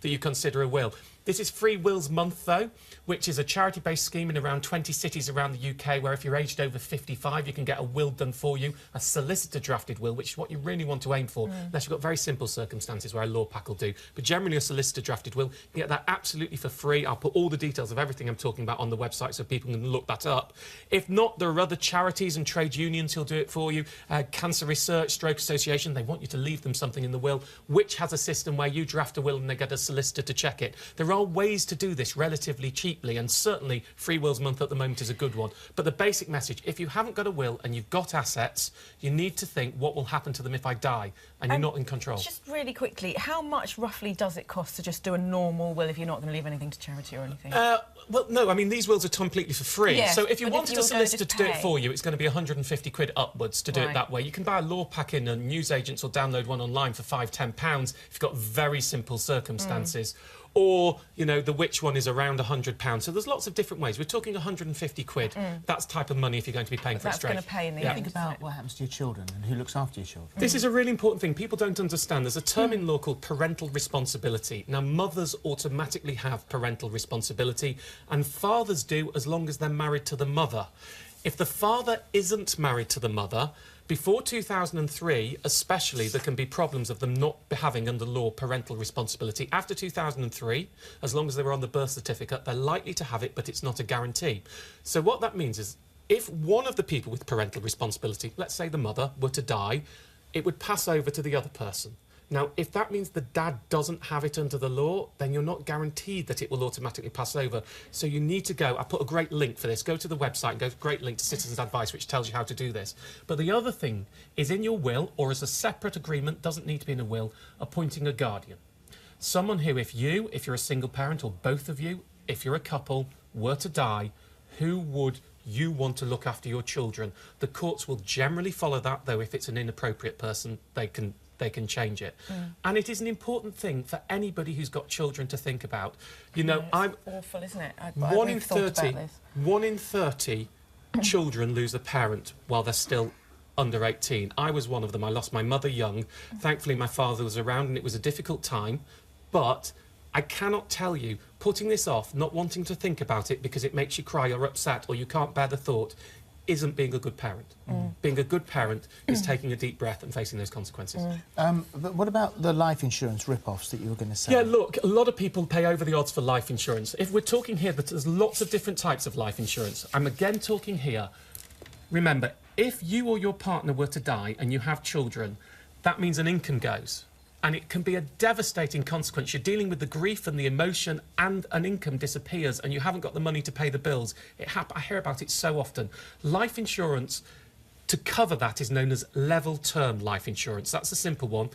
that you consider a will. This is Free Wills Month, though, which is a charity-based scheme in around 20 cities around the UK, where if you're aged over 55, you can get a will done for you, a solicitor-drafted will, which is what you really want to aim for, unless you've got very simple circumstances where a law pack will do. But generally, a solicitor-drafted will, you can get that absolutely for free. I'll put all the details of everything I'm talking about on the website so people can look that up. If not, there are other charities and trade unions who'll do it for you. Cancer Research, Stroke Association, they want you to leave them something in the will, which has a system where you draft a will and they get a solicitor to check it. There are ways to do this relatively cheaply, and certainly Free Wills Month at the moment is a good one. But the basic message, if you haven't got a will and you've got assets, you need to think, what will happen to them if I die? And you're not in control. Just really quickly, how much roughly does it cost to just do a normal will if you're not going to leave anything to charity or anything? Well, no, I mean, these wills are completely for free. Yes, so if you wanted a solicitor to do it pay. for you, it's going to be 150 quid upwards to do it that way. You can buy a law pack in a newsagents or download one online for £5–10 if you've got very simple circumstances. Or, you know, the which one is around £100. So there's lots of different ways. We're talking 150 quid. That's type of money if you're going to be paying for it straight. That's going to pay in the end. Think about what happens to your children and who looks after your children. This is a really important thing. People don't understand. There's a term in law called parental responsibility. Now, mothers automatically have parental responsibility, and fathers do as long as they're married to the mother. If the father isn't married to the mother, before 2003, especially, there can be problems of them not having, under law, parental responsibility. After 2003, as long as they were on the birth certificate, they're likely to have it, but it's not a guarantee. So what that means is, if one of the people with parental responsibility, let's say the mother, were to die, it would pass over to the other person. Now, if that means the dad doesn't have it under the law, then you're not guaranteed that it will automatically pass over. So you need to go, I put a great link for this, go to the website and go to great link to Citizens Advice, which tells you how to do this. But the other thing is, in your will, or as a separate agreement, doesn't need to be in a will, appointing a guardian. Someone who, if you're a single parent, or both of you, if you're a couple, were to die, who would you want to look after your children? The courts will generally follow that, though if it's an inappropriate person, they can change it. And it is an important thing for anybody who's got children to think about. You know, it's awful, isn't it? One in 30 children lose a parent while they're still under 18. I was one of them. I lost my mother young. Thankfully, my father was around and it was a difficult time. But I cannot tell you, putting this off, not wanting to think about it because it makes you cry or upset or you can't bear the thought, isn't being a good parent. Being a good parent is taking a deep breath and facing those consequences. But what about the life insurance rip-offs that you were going to say? Yeah, look, a lot of people pay over the odds for life insurance. If we're talking here that there's lots of different types of life insurance, I'm again talking here, remember, if you or your partner were to die and you have children, that means an income goes. And it can be a devastating consequence. You're dealing with the grief and the emotion, and an income disappears and you haven't got the money to pay the bills. I hear about it so often. Life insurance, to cover that, is known as level term life insurance. That's a simple one.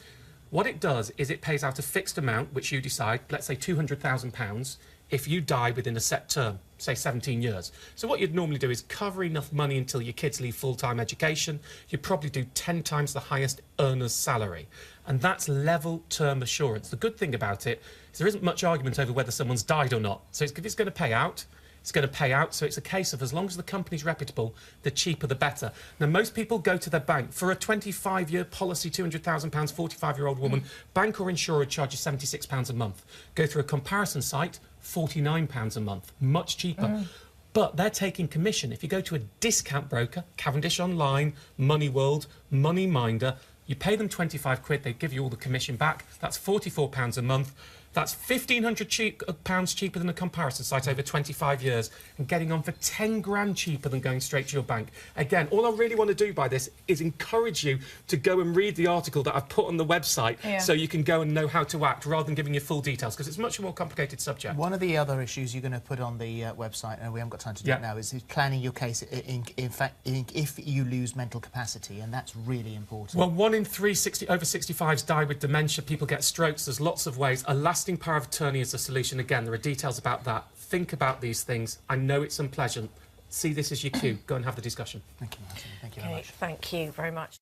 What it does is it pays out a fixed amount, which you decide, let's say £200,000, if you die within a set term, say 17 years. So what you'd normally do is cover enough money until your kids leave full-time education. You'd probably do 10 times the highest earner's salary. And that's level term assurance. The good thing about it is there isn't much argument over whether someone's died or not. So if it's going to pay out, it's going to pay out. So it's a case of, as long as the company's reputable, the cheaper the better. Now, most people go to their bank for a 25-year policy, £200,000, 45-year-old woman. Bank or insurer charges £76 a month. Go through a comparison site, £49 a month, much cheaper. But they're taking commission. If you go to a discount broker, Cavendish Online, Money World, Money Minder, you pay them 25 quid, they give you all the commission back. That's £44 a month. That's £1,500 cheaper than a comparison site over 25 years, and getting on for 10 grand cheaper than going straight to your bank. Again, all I really want to do by this is encourage you to go and read the article that I've put on the website so you can go and know how to act, rather than giving you full details, because it's a much more complicated subject. One of the other issues you're going to put on the website, and we haven't got time to do it now, is planning your case in fact, if you lose mental capacity, and that's really important. Well, 1 in 3 over 65s die with dementia. People get strokes. There's lots of ways. A lasting power of attorney is a solution. Again, there are details about that. Think about these things. I know it's unpleasant. See this as your cue. Go and have the discussion. Thank you, Martin. Thank you very much. Thank you very much.